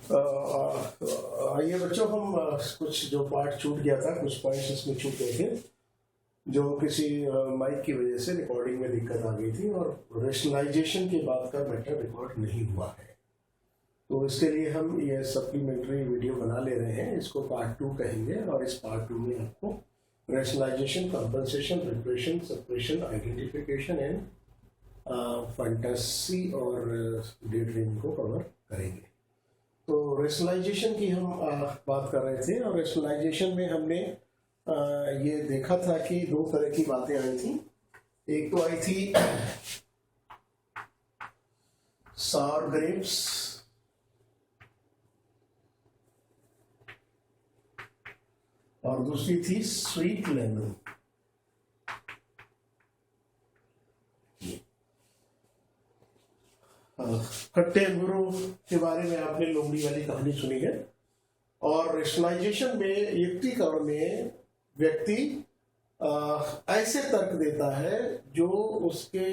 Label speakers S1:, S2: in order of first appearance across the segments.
S1: आइए बच्चों, हम कुछ जो पार्ट छूट गया था, कुछ पॉइंट्स इसमें छूट गए थे जो किसी माइक की वजह से रिकॉर्डिंग में दिक्कत आ गई थी और रेशनलाइजेशन के बाद का मैटर रिकॉर्ड नहीं हुआ है। तो इसके लिए हम ये सप्लीमेंट्री वीडियो बना ले रहे हैं, इसको पार्ट 2 कहेंगे। और इस पार्ट 2 में आपको rationalisation, compensation, repression, separation, identification and fantasy और डे ड्रीम को कवर करेंगे। तो रेशनलाइजेशन की हम बात कर रहे थे और रेशनलाइजेशन में हमने ये देखा था कि दो तरह की बातें आई थी। एक तो आई थी सावर ग्रेप्स और दूसरी थी स्वीट लेमन। खट्टे अंगूरों के बारे में आपने लोमड़ी वाली कहानी सुनी है। और रेशनलाइजेशन में, युक्तिकरण में व्यक्ति ऐसे तर्क देता है जो उसके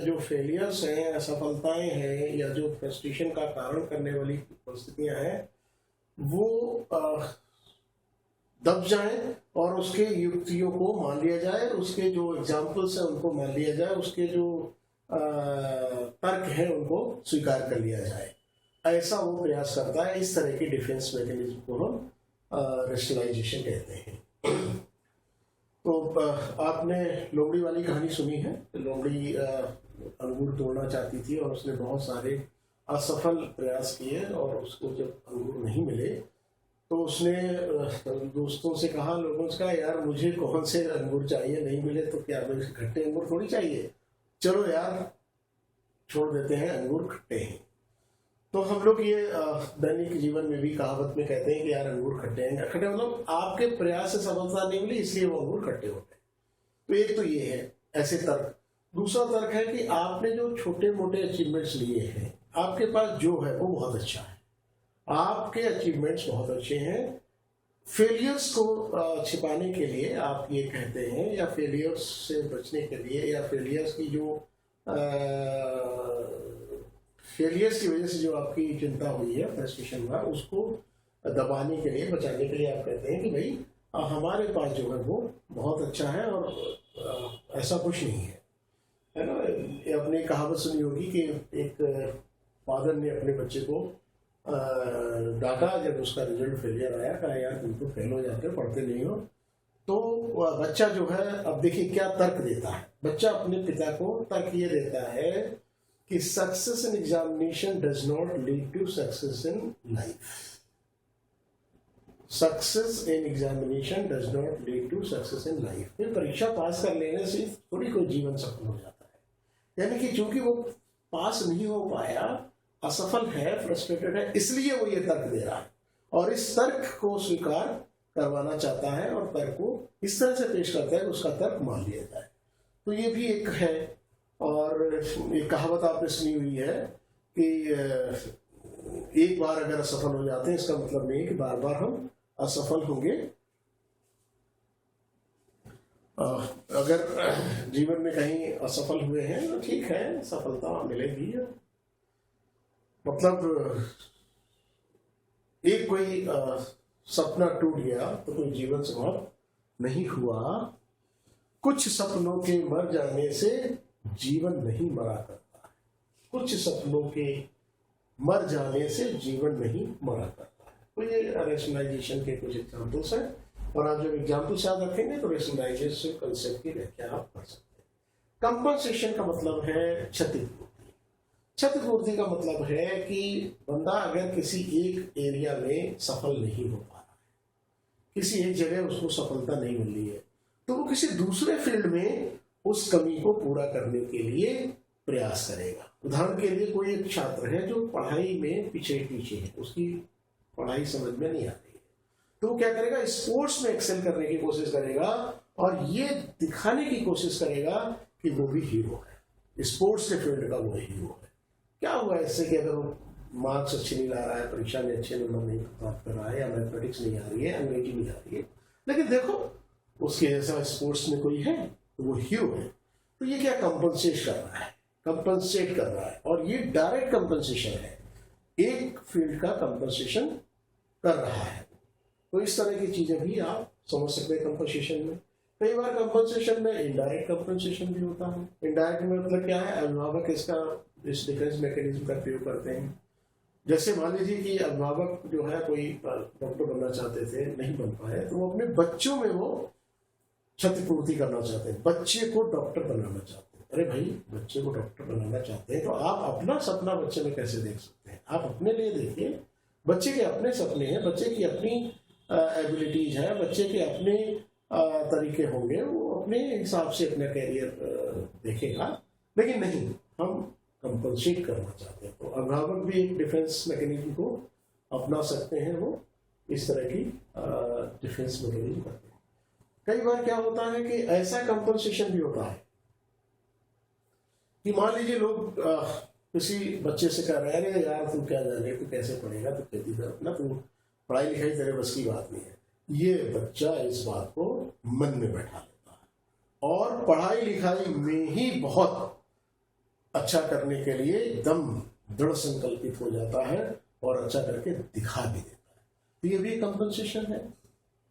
S1: जो फेलियर्स हैं, असफलताएं हैं या जो फ्रस्ट्रेशन का कारण करने वाली परिस्थितियां हैं वो दब जाएं और उसके युक्तियों को मान लिया जाए, उसके जो एग्जाम्पल्स हैं उनको मान लिया जाए, उसके जो तर्क हैं उनको स्वीकार कर लिया जाए। ऐसा वो प्रयास करता है। इस तरह की डिफेंस मैकेनिज्म को हम रेशनलाइजेशन कहते हैं। तो आपने लोमड़ी वाली कहानी सुनी है। लोमड़ी अंगूर तोड़ना चाहती थी और उसने बहुत सारे असफल प्रयास किए और उसको जब अंगूर नहीं मिले तो उसने दोस्तों से कहा, लोगों से कहा, यार मुझे कौन से अंगूर चाहिए, नहीं मिले तो क्या मुझे खट्टे अंगूर थोड़ी चाहिए, चलो यार छोड़ देते हैं, अंगूर खट्टे हैं। तो हम लोग ये दैनिक जीवन में भी कहावत में कहते हैं कि यार अंगूर खट्टे हैं। खट्टे मतलब आपके प्रयास से सफलता नहीं मिली इसलिए वो अंगूर खट्टे होते हैं। तो एक तो ये है ऐसे तर्क। दूसरा तर्क है कि आपने जो छोटे मोटे अचीवमेंट्स लिए हैं, आपके पास जो है वो बहुत अच्छा है, आपके अचीवमेंट्स बहुत अच्छे हैं, फेलियर्स को छिपाने के लिए आप ये कहते हैं, या फेलियर्स से बचने के लिए, या फेलियर्स की जो फेलियर्स की वजह से जो आपकी चिंता हुई है, फ्रस्ट्रेशन हुआ, उसको दबाने के लिए, बचाने के लिए आप कहते हैं कि भाई हमारे पास जो है वो बहुत अच्छा है और ऐसा कुछ नहीं है ना। आपने कहावत सुनी होगी कि एक फादर ने अपने बच्चे को डांटा जब उसका रिजल्ट फेलियर आया, कहा यार तुम तो फेल हो जाते हो, पढ़ते नहीं हो। तो बच्चा जो है, अब देखिए क्या तर्क देता है बच्चा अपने पिता को। तर्क ये देता है कि success in examination does not lead to success in life. Success in examination does not lead to success in life. परीक्षा पास कर लेने से थोड़ी कोई जीवन सफल हो जाता है। यानी कि चूंकि वो पास नहीं हो पाया, असफल है, फ्रस्ट्रेटेड है, इसलिए वो ये तर्क दे रहा है और इस तर्क को स्वीकार करवाना चाहता है और तर्क को इस तरह से पेश करता है कि उसका तर्क मान लिया जाए। तो ये भी एक है। और एक कहावत आपने सुनी हुई है कि एक बार अगर असफल हो जाते हैं इसका मतलब नहीं कि बार बार हम असफल होंगे। अगर जीवन में कहीं असफल हुए हैं तो ठीक है, सफलता मिलेगी। मतलब एक कोई सपना टूट गया तो कोई जीवन समाप्त नहीं हुआ। कुछ सपनों के मर जाने से जीवन नहीं मरा करता है। कुछ सपनों के मर जाने से जीवन नहीं मरा करता है। तो ये रेशनलाइजेशन के कुछ एग्जाम्पल्स हैं और आप जब एग्जाम्पल्स याद रखेंगे तो रेशनलाइजेशन कंसेप्ट की व्याख्या आप कर सकते हैं। कंपनसेशन का मतलब है क्षतिपूर्ति। क्षतिपूर्ति का मतलब है कि बंदा अगर किसी एक एरिया में सफल नहीं हो पा रहा है, किसी एक जगह उसको सफलता नहीं मिल रही है, तो वो किसी दूसरे फील्ड में उस कमी को पूरा करने के लिए प्रयास करेगा। उदाहरण के लिए कोई एक छात्र है जो पढ़ाई में पीछे है, उसकी पढ़ाई समझ में नहीं आ रही है, तो वो क्या करेगा, स्पोर्ट्स में एक्सेल करने की कोशिश करेगा और ये दिखाने की कोशिश करेगा कि वो भी हीरो है, स्पोर्ट्स के फील्ड का वो हीरो है। क्या हुआ इससे कि अगर वो मार्क्स अच्छे नहीं ला रहा है, परीक्षा में अच्छे नंबर नहीं प्राप्त कर रहा है, या मैथमेटिक्स नहीं आ रही है, अंग्रेजी नहीं आ रही है, लेकिन देखो उसके जैसा स्पोर्ट्स में कोई है तो वो हीरो है। तो ये क्या कंपनसेट कर रहा है, कंपनसेट कर रहा है। और ये डायरेक्ट कंपनसेशन है। एक फील्ड का कंपनसेशन कर रहा है। तो इस तरह की चीजें भी आप समझ सकते हैं कंपनसेशन में। कई बार कंपनसेशन में इनडायरेक्ट कंपनसेशन भी होता है। इनडायरेक्ट में मतलब क्या है, अभिभावक इसका इस डिफेंस मैकेनिज्म का प्रयोग करते हैं। जैसे मान लीजिए कि अभिभावक जो है कोई डॉक्टर बनना चाहते थे, नहीं बन पाए, तो वो अपने बच्चों में वो क्षतिपूर्ति करना चाहते हैं, बच्चे को डॉक्टर बनाना चाहते हैं। अरे भाई, बच्चे को डॉक्टर बनाना चाहते हैं तो आप अपना सपना बच्चे में कैसे देख सकते हैं? आप अपने लिए देखिए। बच्चे के अपने सपने हैं, बच्चे की अपनी एबिलिटीज है, बच्चे के अपने तरीके होंगे, वो अपने हिसाब से अपना कैरियर देखेगा। लेकिन नहीं, हम कंपनसेट करना चाहते हैं, तो अभिभावक भी एक डिफेंस मैकेनिज्म को अपना सकते हैं। वो इस तरह की डिफेंस मैकेनिज्म करते हैं। कई बार क्या होता है कि ऐसा कंपनसेशन भी होता है कि मान लीजिए लोग किसी बच्चे से कह रहे हैं, अरे यार तू क्या जाने, तू कैसे पढ़ेगा, तू खेती कर अपना, तू पढ़ाई लिखाई तेरे बस की बात नहीं है। ये बच्चा इस बात को मन में बैठा लेता है और पढ़ाई लिखाई में ही बहुत अच्छा करने के लिए एकदम दृढ़ संकल्पित हो जाता है और अच्छा करके दिखा भी देता है। तो ये भी कंपनसेशन है।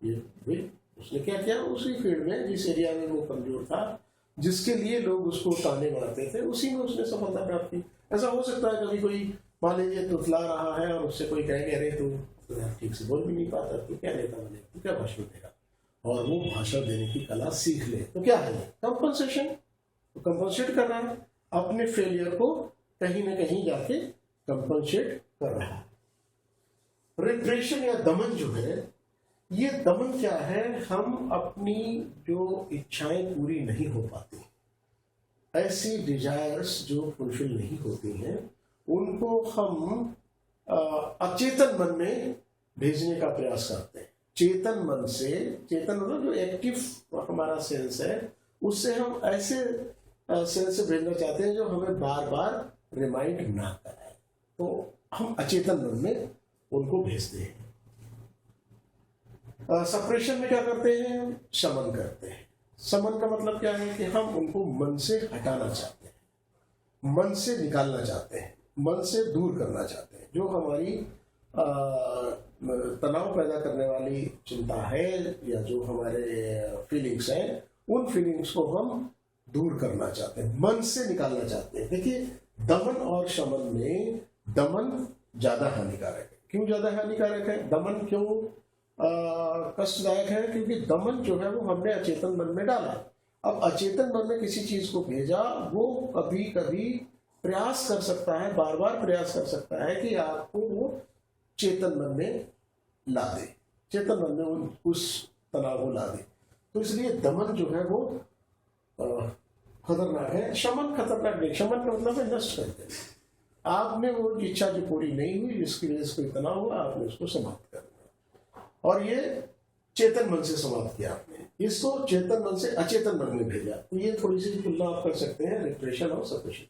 S1: ये भी उसने क्या किया, उसी फील्ड में जिस एरिया में वो कमजोर था, जिसके लिए लोग उसको ताने मारते थे, उसी में उसने सफलता प्राप्त की। ऐसा हो सकता है कभी कोई मान लीजिए तुतला रहा है और उससे कोई कहेंगे, अरे तू ठीक से बोल भी नहीं पाता, तू क्या नेता बने, तू क्या भाषण देगा, और वो भाषण देने की कला सीख ले, तो क्या है कंपनसेशन। तो कंपनसेट कर रहा है, अपने फेलियर को कहीं ना कहीं जाके कंपनसेट कर रहा है। रिप्रेशन या दमन जो है, ये दमन क्या है, हम अपनी जो इच्छाएं पूरी नहीं हो पाती, ऐसी डिजायर्स जो फुलफिल नहीं होती हैं, उनको हम अचेतन मन में भेजने का प्रयास करते हैं। चेतन मन से, चेतन मतलब जो एक्टिव हमारा सेंस है, उससे हम ऐसे सेंस से भेजना चाहते हैं जो हमें बार बार रिमाइंड ना कराए, तो हम अचेतन मन में उनको भेजते हैं। सप्रेशन में क्या करते हैं, शमन करते हैं। शमन का मतलब क्या है कि हम उनको मन से हटाना चाहते हैं, मन से निकालना चाहते हैं, मन से दूर करना चाहते हैं। जो हमारी तनाव पैदा करने वाली चिंता है या जो हमारे फीलिंग्स हैं, उन फीलिंग्स को हम दूर करना चाहते हैं, मन से निकालना चाहते हैं। देखिए, दमन और शमन में दमन ज्यादा हानिकारक है। क्यों ज्यादा हानिकारक है? दमन क्यों कष्टदायक है? क्योंकि दमन जो है वो हमने अचेतन मन में डाला। अब अचेतन मन में किसी चीज को भेजा, वो कभी कभी प्रयास कर सकता है, बार बार प्रयास कर सकता है कि आपको वो चेतन मन में ला दे, चेतन मन में उस तनाव को ला दे। तो इसलिए दमन जो है वो खतरनाक है। शमन खतरनाक नहीं। शमन का मतलब है नष्ट कर देना। आपने वो इच्छा जो पूरी नहीं हुई, जिसकी वजह से कोई तनाव हुआ, आपने उसको समाप्त कर दिया, और ये चेतन मन से समाप्त किया आपने, इसको चेतन मन से अचेतन मन में भेजा। तो ये थोड़ी सी तुलना आप कर सकते हैं रिप्रेशन और सप्रेशन।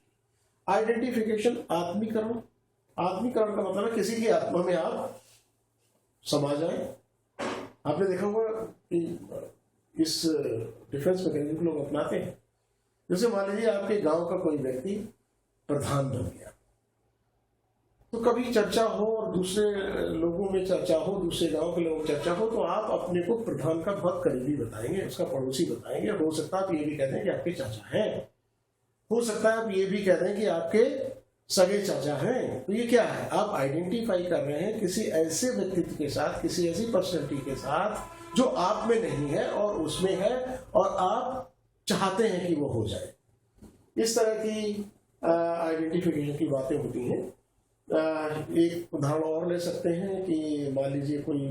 S1: आइडेंटिफिकेशन, आत्मीकरण। आत्मीकरण का मतलब है किसी की आत्मा में आप समा जाए। आपने देखा होगा कि इस डिफेंस मैकेनिज्म को लोग अपनाते हैं। जैसे मान लीजिए आपके गांव का कोई व्यक्ति प्रधान बन गया, तो कभी चर्चा हो और दूसरे लोगों में चर्चा हो, दूसरे गांव के लोगों में चर्चा हो, तो आप अपने को प्रधान का बहुत करीबी बताएंगे, उसका पड़ोसी बताएंगे। हो सकता है आप ये भी कहते हैं कि आपके चाचा हैं, हो सकता है आप ये भी कहते हैं कि आपके सगे चाचा हैं। तो ये क्या है, आप आइडेंटिफाई कर रहे हैं किसी ऐसे व्यक्तित्व के साथ, किसी ऐसी पर्सनैलिटी के साथ जो आप में नहीं है और उसमें है, और आप चाहते हैं कि वो हो जाए। इस तरह की आइडेंटिफिकेशन की बातें होती हैं। एक उदाहरण और ले सकते हैं कि मान लीजिए कोई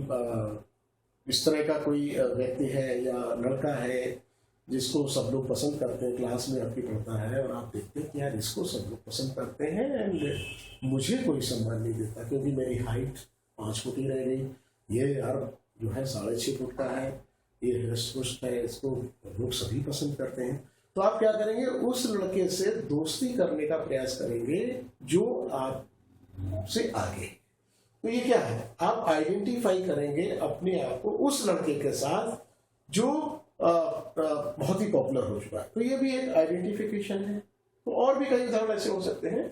S1: इस तरह का कोई व्यक्ति है या लड़का है जिसको सब लोग पसंद करते हैं, क्लास में आपकी पढ़ता है और आप देखते हैं कि यार इसको सब लोग पसंद करते हैं एंड मुझे कोई सम्मान नहीं देता क्योंकि मेरी हाइट 5 फुट ही रह गई, ये यार जो है 6.5 फुट का है, ये हृष्ट है, इसको लोग सभी पसंद करते हैं। तो आप क्या करेंगे, उस लड़के से दोस्ती करने का प्रयास करेंगे जो आप से आगे। तो ये क्या है, आप आइडेंटिफाई करेंगे अपने आप को उस लड़के के साथ जो बहुत ही पॉपुलर हो चुका है। तो ये भी एक आइडेंटिफिकेशन है। तो और भी कई उदाहरण ऐसे हो सकते हैं।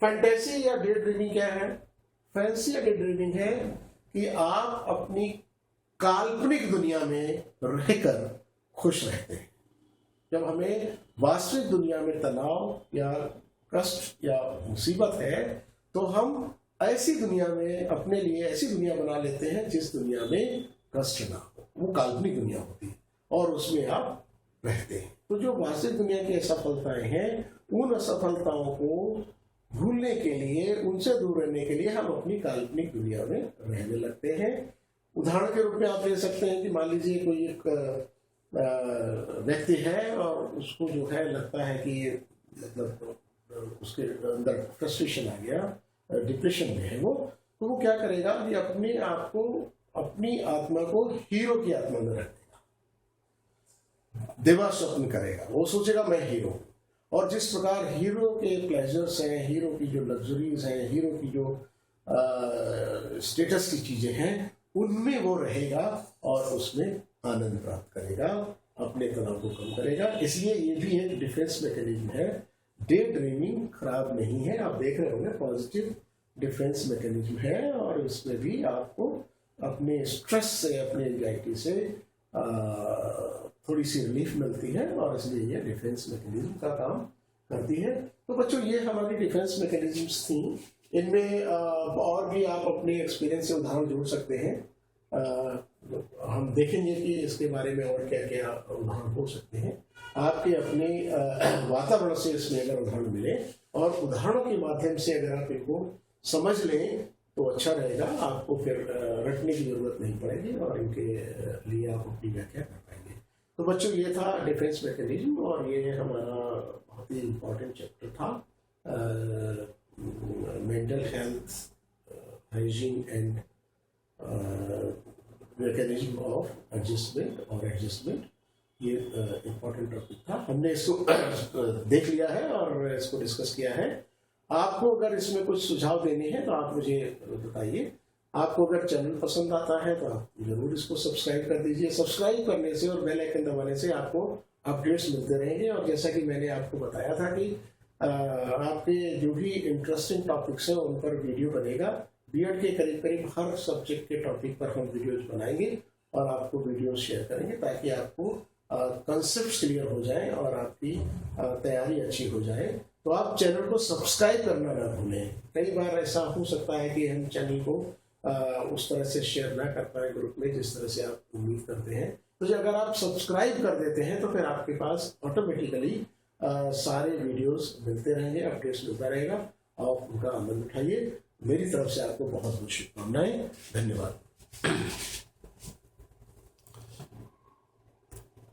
S1: फैंटेसी या डे ड्रीमिंग क्या है? फैंसी या डे ड्रीमिंग है कि आप अपनी काल्पनिक दुनिया में रहकर खुश रहते हैं। जब हमें वास्तविक दुनिया में तनाव या कष्ट या मुसीबत है तो हम ऐसी दुनिया में अपने लिए ऐसी दुनिया बना लेते हैं जिस दुनिया में कष्ट ना हो, वो काल्पनिक दुनिया होती है और उसमें आप रहते हैं। तो जो वास्तविक दुनिया की असफलताएं हैं, उन असफलताओं को भूलने के लिए, उनसे दूर रहने के लिए हम अपनी काल्पनिक दुनिया में रहने लगते हैं। उदाहरण के रूप में आप ले सकते हैं कि मान लीजिए कोई एक व्यक्ति है और उसको जो है लगता है कि मतलब उसके अंदर फ्रस्ट्रेशन आ गया, डिप्रेशन में है वो, तो वो क्या करेगा कि अपने आप को, अपनी आत्मा को हीरो की आत्मा में रख देगा, देवा स्वप्न करेगा। वो सोचेगा मैं हीरो हूं, और जिस प्रकार हीरो के प्लेजर्स हैं, हीरो की जो लग्जरीज हैं, हीरो की जो स्टेटस की चीजें हैं, उनमें वो रहेगा और उसमें आनंद प्राप्त करेगा, अपने तनाव को कम करेगा। इसलिए ये भी एक डिफेंस मैकेनिज्म है। डे ड्रीमिंग खराब नहीं है, आप देख रहे होंगे पॉजिटिव डिफेंस मैकेनिज्म है, और इसमें भी आपको अपने स्ट्रेस से, अपने एंजाइटी से थोड़ी सी रिलीफ मिलती है, और इसलिए ये डिफेंस मैकेनिज्म का काम करती है। तो बच्चों, ये हमारी डिफेंस मैकेनिज्म्स थी। इनमें और भी आप अपने एक्सपीरियंस से उदाहरण जोड़ सकते हैं। हम देखेंगे कि इसके बारे में और क्या क्या उदाहरण हो सकते हैं। आपके अपने वातावरण से इसमें अगर उदाहरण मिले और उदाहरणों के माध्यम से अगर आप इनको समझ लें तो अच्छा रहेगा। आपको फिर रटने की जरूरत नहीं पड़ेगी और इनके लिए आप अपनी व्याख्या कर पाएंगे। तो बच्चों, ये था डिफेंस मैकेनिज्म, और ये हमारा बहुत ही इम्पोर्टेंट चैप्टर था, mental health, hygiene and mechanism of adjustment और एडजस्टमेंट। ये इम्पोर्टेंट टॉपिक था, हमने इसको देख लिया है और इसको डिस्कस किया है। आपको अगर इसमें कुछ सुझाव देने हैं तो आप मुझे बताइए। आपको अगर चैनल पसंद आता है तो आप जरूर इसको सब्सक्राइब कर दीजिए। सब्सक्राइब करने से और बेल आइकन दबाने से आपको अपडेट्स मिलते रहेंगे, और जैसा कि मैंने आपको बताया था कि आपके जो भी इंटरेस्टिंग टॉपिक्स हैं उन पर वीडियो बनेगा। बीएड के करीब करीब हर सब्जेक्ट के टॉपिक पर हम वीडियोज बनाएंगे और आपको वीडियोज शेयर करेंगे, ताकि आपको कंसेप्ट क्लियर हो जाए और आपकी तैयारी अच्छी हो जाए। तो आप चैनल को सब्सक्राइब करना ना भूलें। कई बार ऐसा हो सकता है कि हम चैनल को उस तरह से शेयर ना कर पाए ग्रुप में जिस तरह से आप उम्मीद करते हैं। तो अगर आप सब्सक्राइब कर देते हैं तो फिर आपके पास ऑटोमेटिकली सारे वीडियोस मिलते रहेंगे, अपडेट्स मिलता रहेगा, और उनका आनंद उठाइए। मेरी तरफ से आपको बहुत बहुत शुभकामनाएं। धन्यवाद।